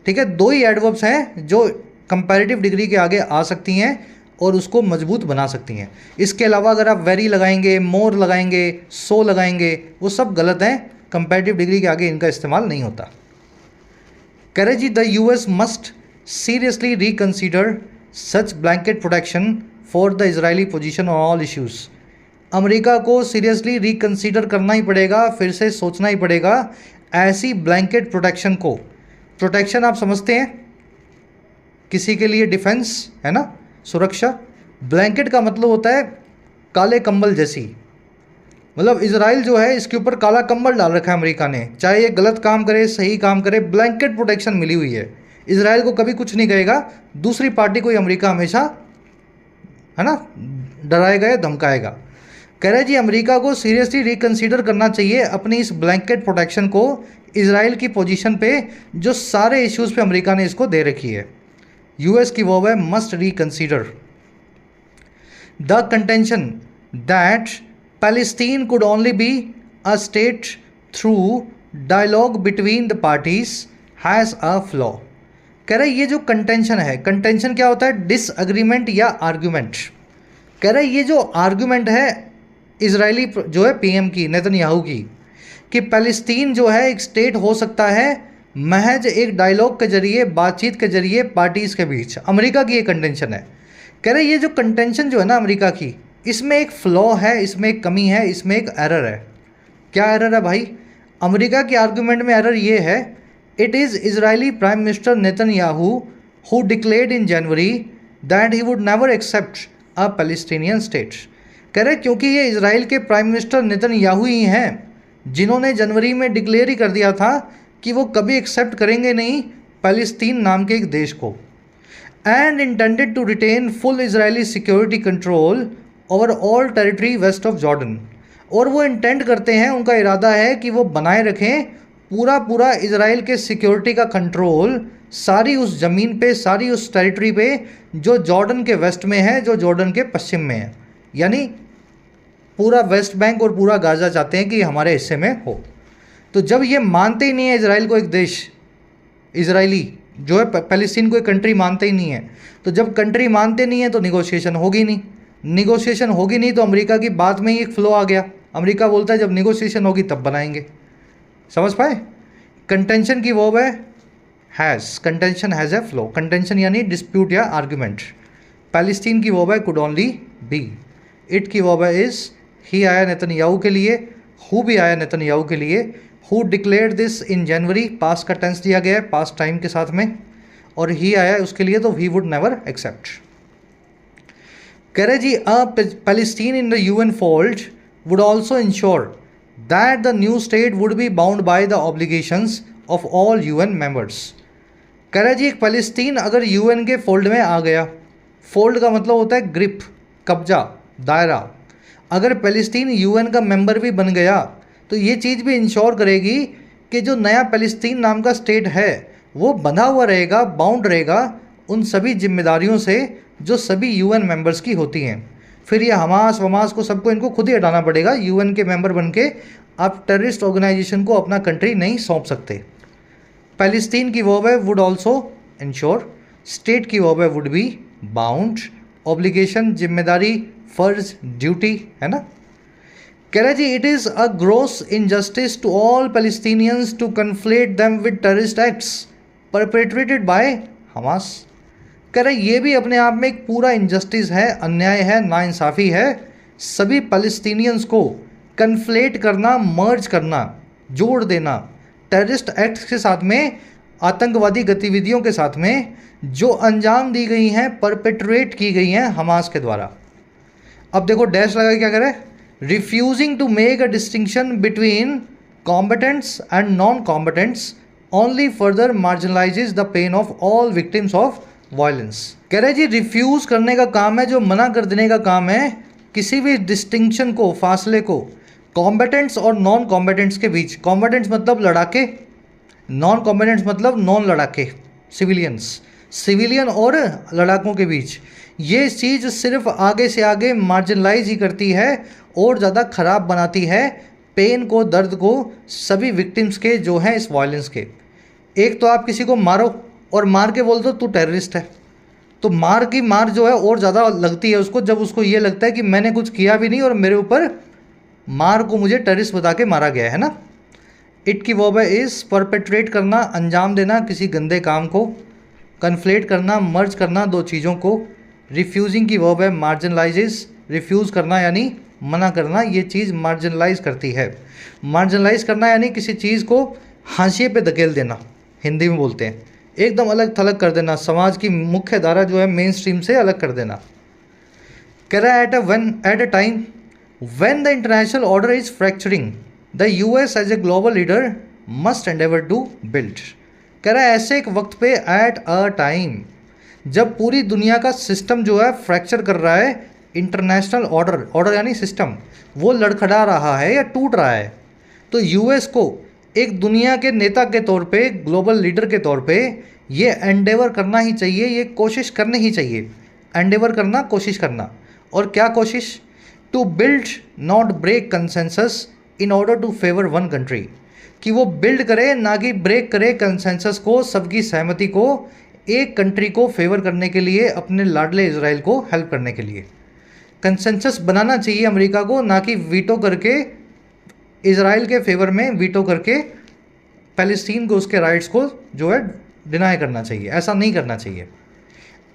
ठीक है। दो ही एडवर्ब्स हैं जो कंपैरेटिव डिग्री के आगे आ सकती हैं और उसको मजबूत बना सकती हैं। इसके अलावा अगर आप वेरी लगाएंगे, मोर लगाएंगे, सो लगाएंगे, वो सब गलत हैं, कंपैरेटिव डिग्री के आगे इनका इस्तेमाल नहीं होता। कह रहे जी the US must seriously reconsider such blanket protection for the Israeli position on all issues. America को सीरियसली रिकन्सिडर करना ही पड़ेगा, फिर से सोचना ही पड़ेगा ऐसी ब्लैंकेट प्रोटेक्शन को। प्रोटेक्शन आप समझते हैं, किसी के लिए डिफेंस, है ना, सुरक्षा। ब्लैंकेट का मतलब होता है काले कंबल जैसी, मतलब इजराइल जो है इसके ऊपर काला कंबल डाल रखा है अमेरिका ने, चाहे ये गलत काम करे सही काम करे, ब्लैंकेट प्रोटेक्शन मिली हुई है। इजराइल को कभी कुछ नहीं कहेगा, दूसरी पार्टी को अमेरिका हमेशा, है ना, डराएगा या धमकाएगा। कह रहे जी अमेरिका को सीरियसली रिकन्सिडर करना चाहिए अपनी इस ब्लैंकेट प्रोटेक्शन को इजराइल की पोजीशन पे, जो सारे इश्यूज़ पे अमेरिका ने इसको दे रखी है। यूएस की वर्ब है must reconsider. The contention that Palestine could only be a state through dialogue between the parties has a flaw. कह रहे ये जो कंटेंशन है, कंटेंशन क्या होता है? डिसएग्रीमेंट या आर्ग्यूमेंट। कह रहे ये जो आर्ग्यूमेंट है इजरायली जो है पीएम की, नेतन्याहू की, कि पैलेस्तीन जो है एक स्टेट हो सकता है महज एक डायलॉग के जरिए, बातचीत के जरिए पार्टीज़ के बीच। अमेरिका की ये कंटेंशन है। कह रहे ये जो कंटेंशन जो है ना अमेरिका की, इसमें एक फ्लॉ है, इसमें एक कमी है, इसमें एक एरर है। क्या एरर है भाई? अमेरिका के आर्गूमेंट में एरर ये है, it is Israeli Prime Minister Netanyahu who declared in January that he would never accept a Palestinian state. कह रहे क्योंकि ये इजराइल के प्राइम मिनिस्टर नेतन्याहू ही हैं जिन्होंने जनवरी में डिक्लेयर ही कर दिया था कि वो कभी एक्सेप्ट करेंगे नहीं पैलेस्तीन नाम के एक देश को, and intended to retain full Israeli security control over all territory west of Jordan. और वो इंटेंड करते हैं, उनका इरादा है कि वो बनाए रखें पूरा इजराइल के सिक्योरिटी का कंट्रोल सारी उस ज़मीन पे, सारी उस टेरिटरी पे जो जॉर्डन के वेस्ट में है, जो जॉर्डन के पश्चिम में है। यानी पूरा वेस्ट बैंक और पूरा गाज़ा चाहते हैं कि हमारे हिस्से में हो। तो जब ये मानते ही नहीं है इजराइल को एक देश, इजरायली जो है पैलेस्टीन को एक कंट्री मानते ही नहीं है, तो जब कंट्री मानते नहीं है तो निगोशिएशन होगी नहीं, निगोशिएशन होगी नहीं तो अमेरिका की बात में ही एक फ्लो आ गया। अमेरिका बोलता है जब निगोशिएशन होगी तब बनाएंगे। समझ पाए? कंटेंशन की वर्ब है has, contention has a flow. Contention यानी डिस्प्यूट या आर्ग्यूमेंट। पैलेस्टीन की वर्ब है कुड ओनली बी। इट की वर्ब है इज़। ही आया नेतन्याहू के लिए, हु भी आया नेतन्याहू के लिए। Who declared this in January, past का टेंस दिया गया है पास्ट टाइम के साथ में, और ही आया उसके लिए तो ही वुड नेवर एक्सेप्ट। कह रहे जी Palestine in the UN fold would also ensure that the new state would be bound by the obligations of all UN members। कह रहा है जी एक पैलेस्टीन अगर यूएन के फोल्ड में आ गया, फोल्ड का मतलब होता है ग्रिप, कब्जा, दायरा। अगर पैलेस्टीन यूएन का मेंबर भी बन गया तो ये चीज़ भी इंश्योर करेगी कि जो नया पैलेस्तीन नाम का स्टेट है वो बंधा हुआ रहेगा, बाउंड रहेगा उन सभी जिम्मेदारियों से जो सभी यूएन मेंबर्स की होती हैं। फिर ये हमास वमास को सबको इनको खुद ही हटाना पड़ेगा। यूएन के मेंबर बन के आप टेररिस्ट ऑर्गेनाइजेशन को अपना कंट्री नहीं सौंप सकते। पैलेस्टीन की वर्ब है वुड ऑल्सो इंश्योर। स्टेट की वर्ब है वुड बी। बाउंड ऑब्लिगेशन जिम्मेदारी, फर्ज, ड्यूटी, है ना। कह रहा है जी it is a gross injustice to all Palestinians to conflate them with terrorist acts perpetrated by Hamas. कह रहे ये भी अपने आप में एक पूरा इनजस्टिस है, अन्याय है, नाइंसाफ़ी है। सभी पैलेस्टीनियंस को कन्फ्लेट करना, मर्ज करना, जोड़ देना टेररिस्ट एक्ट के साथ में, आतंकवादी गतिविधियों के साथ में जो अंजाम दी गई हैं, परपेट्रेट की गई हैं हमास के द्वारा। अब देखो डैश लगा क्या करे, refusing to make a distinction between combatants and non combatants only further marginalises the pain of all victims of violence. कह रहे जी रिफ्यूज़ करने का काम है, जो मना कर देने का काम है किसी भी डिस्टिंक्शन को, फासले को कॉम्बेटेंट्स और नॉन कॉम्बेटेंट्स के बीच। कॉम्बेटेंट्स मतलब लड़ाके, नॉन कॉम्बेटेंट्स मतलब नॉन लड़ाके, सिविलियंस, सिविलियन और लड़ाकों के बीच। ये चीज़ सिर्फ आगे से आगे मार्जिनलाइज ही करती है और ज़्यादा ख़राब बनाती है पेन को, दर्द को सभी विक्टिम्स के जो हैं इस वायलेंस के। एक तो आप किसी को मारो और मार के बोल दो तू टेररिस्ट है, तो मार की मार जो है और ज़्यादा लगती है उसको जब उसको ये लगता है कि मैंने कुछ किया भी नहीं और मेरे ऊपर मार को मुझे टेररिस्ट बता के मारा गया है ना। इट की वर्ब है इस। परपेट्रेट करना, अंजाम देना किसी गंदे काम को। कन्फ्लेट करना, मर्ज करना दो चीज़ों को। रिफ्यूजिंग की वर्ब है मार्जिनलाइजेस। रिफ्यूज़ करना यानी मना करना, ये चीज़ मार्जिनलाइज करती है। मार्जिनलाइज करना यानी किसी चीज़ को हाशिए पे धकेल देना, हिंदी में बोलते हैं, एकदम अलग थलग कर देना, समाज की मुख्य धारा जो है मेन स्ट्रीम से अलग कर देना। कह रहा है at a time when the international order is fracturing the US as a global leader must endeavour to build. कह रहा है ऐसे एक वक्त पे, एट अ टाइम जब पूरी दुनिया का सिस्टम जो है फ्रैक्चर कर रहा है, इंटरनेशनल ऑर्डर, ऑर्डर यानी सिस्टम, वो लड़खड़ा रहा है या टूट रहा है, तो यूएस को एक दुनिया के नेता के तौर पे, ग्लोबल लीडर के तौर पे ये एंडेवर करना ही चाहिए, ये कोशिश करनी ही चाहिए। एंडेवर करना, कोशिश करना। और क्या कोशिश? To build not break consensus in order to favour one country, कि वो बिल्ड करे ना कि ब्रेक करे कंसेंसस को, सबकी सहमति को, एक कंट्री को फेवर करने के लिए, अपने लाडले इजराइल को हेल्प करने के लिए। कंसेंसस बनाना चाहिए अमेरिका को, ना कि वीटो करके इजराइल के फेवर में वीटो करके पैलेस्टीन को, उसके राइट्स को जो है डिनाई करना चाहिए। ऐसा नहीं करना चाहिए।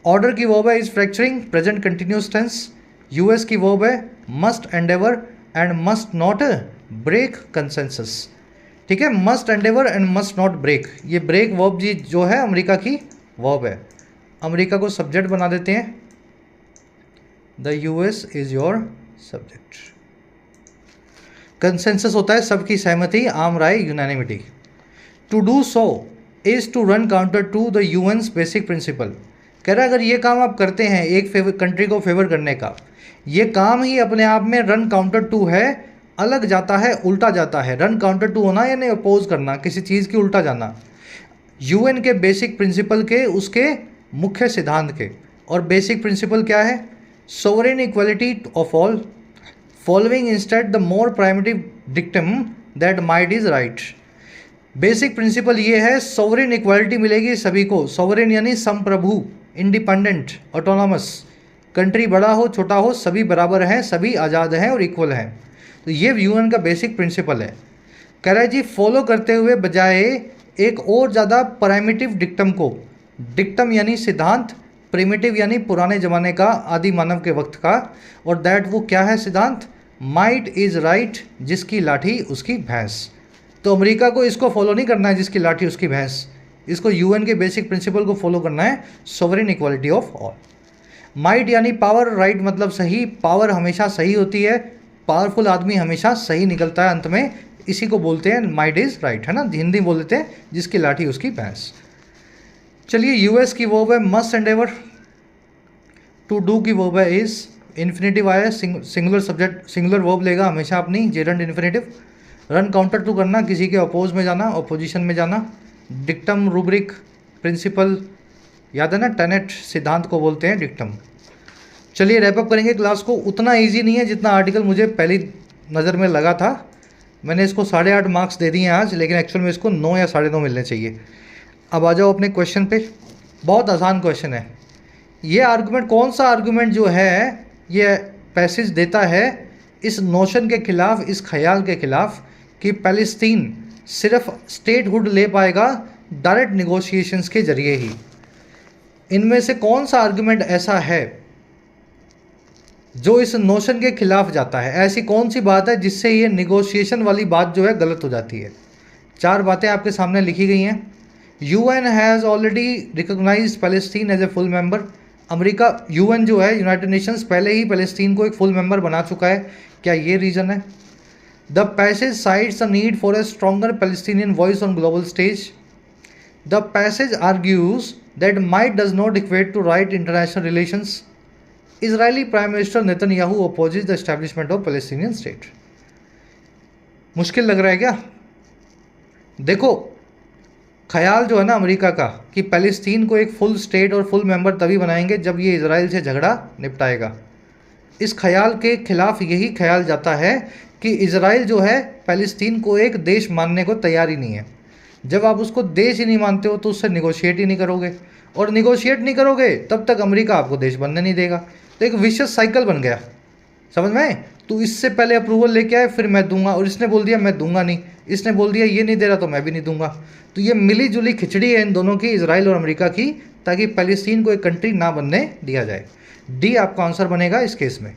ऑर्डर की वर्ब है is fracturing, present continuous tense. US की वर्ब है must endeavour and must not break consensus. ठीक है, must endeavour and must not break, ये ब्रेक वर्ब जी जो है अमेरिका की वर्ब है। अमेरिका को सब्जेक्ट बना देते हैं, the US is your subject. Consensus होता है सबकी सहमति, आम राय, unanimity. To do so is to run counter to the UN's basic principle. कह रहा है अगर ये काम आप करते हैं एक कंट्री को फेवर करने का, ये काम ही अपने आप में रन काउंटर टू है, अलग जाता है, उल्टा जाता है। रन काउंटर टू होना यानी अपोज करना, किसी चीज़ की उल्टा जाना, यूएन के बेसिक प्रिंसिपल के, उसके मुख्य सिद्धांत के। और बेसिक प्रिंसिपल क्या है? Sovereign equality of all, following instead the more primitive dictum that might is right. Basic principle ये है, सोवरेन इक्वालिटी मिलेगी सभी को। सोवरेन यानी संप्रभु, इंडिपेंडेंट, ऑटोनॉमस। कंट्री बड़ा हो छोटा हो सभी बराबर हैं, सभी आज़ाद हैं और इक्वल हैं। तो ये यूएन का बेसिक प्रिंसिपल है। कह रहा है जी फॉलो करते हुए बजाय एक और ज़्यादा प्राइमेटिव डिक्टम को, डिक्टम यानी सिद्धांत, प्रिमिटिव यानी पुराने ज़माने का, आदि मानव के वक्त का। और दैट वो क्या है सिद्धांत? माइट इज़ राइट, जिसकी लाठी उसकी भैंस। तो अमेरिका को इसको फॉलो नहीं करना है जिसकी लाठी उसकी भैंस, इसको यूएन के बेसिक प्रिंसिपल को फॉलो करना है, sovereign equality of all. Might यानी पावर, राइट मतलब सही, पावर हमेशा सही होती है, पावरफुल आदमी हमेशा सही निकलता है अंत में, इसी को बोलते हैं माइट इज़ राइट, है ना, हिंदी बोल देते हैं जिसकी लाठी उसकी भैंस। चलिए यूएस की वर्ब है मस्ट एंडेवर, टू डू की वर्ब है इज, इन्फिनेटिव आया, सिंगुलर सब्जेक्ट, सिंगुलर वर्ब लेगा हमेशा अपनी, gerund infinitive. Run counter to करना, किसी के अपोज में जाना, अपोजिशन में जाना। डिक्टम, रूब्रिक, प्रिंसिपल, याद है ना, टेनेट सिद्धांत को बोलते हैं डिक्टम। चलिए रैपअप करेंगे क्लास को। उतना इजी नहीं है जितना आर्टिकल मुझे पहली नज़र में लगा था। मैंने इसको 8.5 मार्क्स दे दिए हैं आज, लेकिन एक्चुअल में इसको 9 या 9.5 मिलने चाहिए। अब आ जाओ अपने क्वेश्चन पे। बहुत आसान क्वेश्चन है ये। आर्गुमेंट, कौन सा आर्गुमेंट जो है ये पैसेज देता है इस नोशन के खिलाफ, इस ख्याल के खिलाफ कि पैलेस्तीन सिर्फ स्टेटहुड ले पाएगा डायरेक्ट निगोशिएशंस के जरिए ही। इनमें से कौन सा आर्गुमेंट ऐसा है जो इस नोशन के खिलाफ जाता है? ऐसी कौन सी बात है जिससे ये निगोशिएशन वाली बात जो है गलत हो जाती है? 4 बातें आपके सामने लिखी गई हैं। UN has already recognised Palestine as a full member. America, UN जो है, यूनाइटेड नेशंस, पहले ही पैलेस्टीन को एक फुल मेंबर बना चुका है। क्या ये रीज़न है? The passage sides the need for a stronger Palestinian voice on global stage. The passage argues that might does not equate to right international relations. Israeli Prime Minister Netanyahu opposes the establishment of Palestinian state। मुश्किल लग रहा है क्या? देखो, ख्याल जो है ना अमेरिका का कि पैलेस्तीन को एक फुल स्टेट और फुल मेंबर तभी बनाएंगे जब ये इजराइल से झगड़ा निपटाएगा। इस ख्याल के खिलाफ यही ख्याल जाता है कि इजराइल जो है पैलेस्तीन को एक देश मानने को तैयार ही नहीं है। जब आप उसको देश ही नहीं मानते हो तो उससे निगोशिएट ही नहीं करोगे, और निगोशिएट नहीं करोगे तब तक अमेरिका आपको देश बनने नहीं देगा। तो एक विशियस साइकिल बन गया, समझ में आए? तो इससे पहले अप्रूवल लेके आए, फिर मैं दूंगा, और इसने बोल दिया मैं दूंगा नहीं, इसने बोल दिया ये नहीं दे रहा तो मैं भी नहीं दूंगा। तो ये मिली जुली खिचड़ी है इन दोनों की, इजराइल और अमेरिका की, ताकि पैलेस्टीन को एक कंट्री ना बनने दिया जाए। डी आपका आंसर बनेगा इस केस में।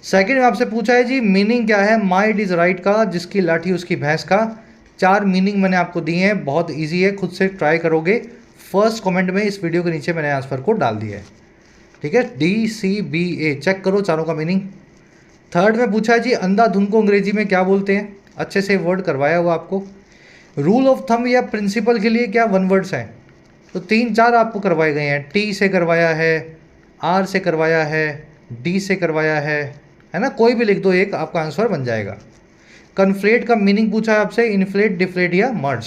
सेकेंड में आपसे पूछा है जी मीनिंग क्या है माइट इज़ राइट का, जिसकी लाठी उसकी भैंस का। 4 मीनिंग मैंने आपको दिए हैं, बहुत ईजी है, खुद से ट्राई करोगे। फर्स्ट कमेंट में इस वीडियो के नीचे मैंने आंसर को डाल दिया है, ठीक है, DCBA, चेक करो चारों का मीनिंग। थर्ड में पूछा है जी अंधाधुंध को अंग्रेजी में क्या बोलते हैं, अच्छे से वर्ड करवाया हुआ आपको। रूल ऑफ थंब या प्रिंसिपल के लिए क्या 1 वर्ड्स हैं, तो 3-4 आपको करवाए गए हैं। T से करवाया है, R से करवाया है, D से करवाया है ना, कोई भी लिख दो एक, आपका आंसर बन जाएगा। कन्फ्लेट का मीनिंग पूछा है आपसे, इन्फ्लेट, डिफ्लेट या मर्ज।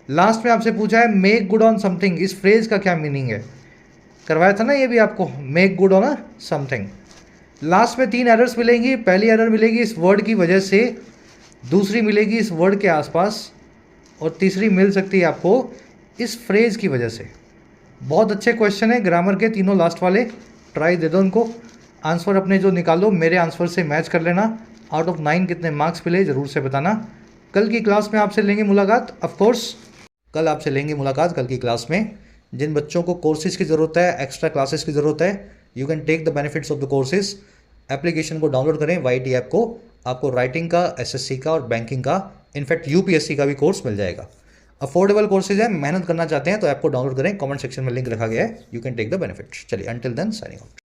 लास्ट में आपसे पूछा है मेक गुड ऑन समथिंग, इस फ्रेज का क्या मीनिंग है, करवाया था ना ये भी आपको, make good on a something. Last में 3 एरर्स मिलेंगी। पहली एरर मिलेगी इस वर्ड की वजह से, दूसरी मिलेगी इस वर्ड के आसपास, और तीसरी मिल सकती है आपको इस फ्रेज की वजह से। बहुत अच्छे क्वेश्चन है ग्रामर के तीनों लास्ट वाले, ट्राई दे दो उनको। आंसर अपने जो निकालो मेरे आंसर से मैच कर लेना। आउट ऑफ 9 कितने मार्क्स मिले ज़रूर से बताना। कल की क्लास में आपसे लेंगे मुलाकात, ऑफ कोर्स कल आपसे लेंगे मुलाकात कल की क्लास में। जिन बच्चों को कोर्सेज की ज़रूरत है, एक्स्ट्रा क्लासेस की ज़रूरत है, you can take the benefits of the courses. Application को डाउनलोड करें, YT ऐप को, आपको राइटिंग का, SSC का और बैंकिंग का, इनफैक्ट UPSC का भी कोर्स मिल जाएगा। अफोर्डेबल कोर्सेज है, मेहनत करना चाहते हैं तो ऐप को डाउनलोड करें, कमेंट सेक्शन में लिंक रखा गया है, you can take the benefit. चलिए, अंटिल देन साइनिंग आउट।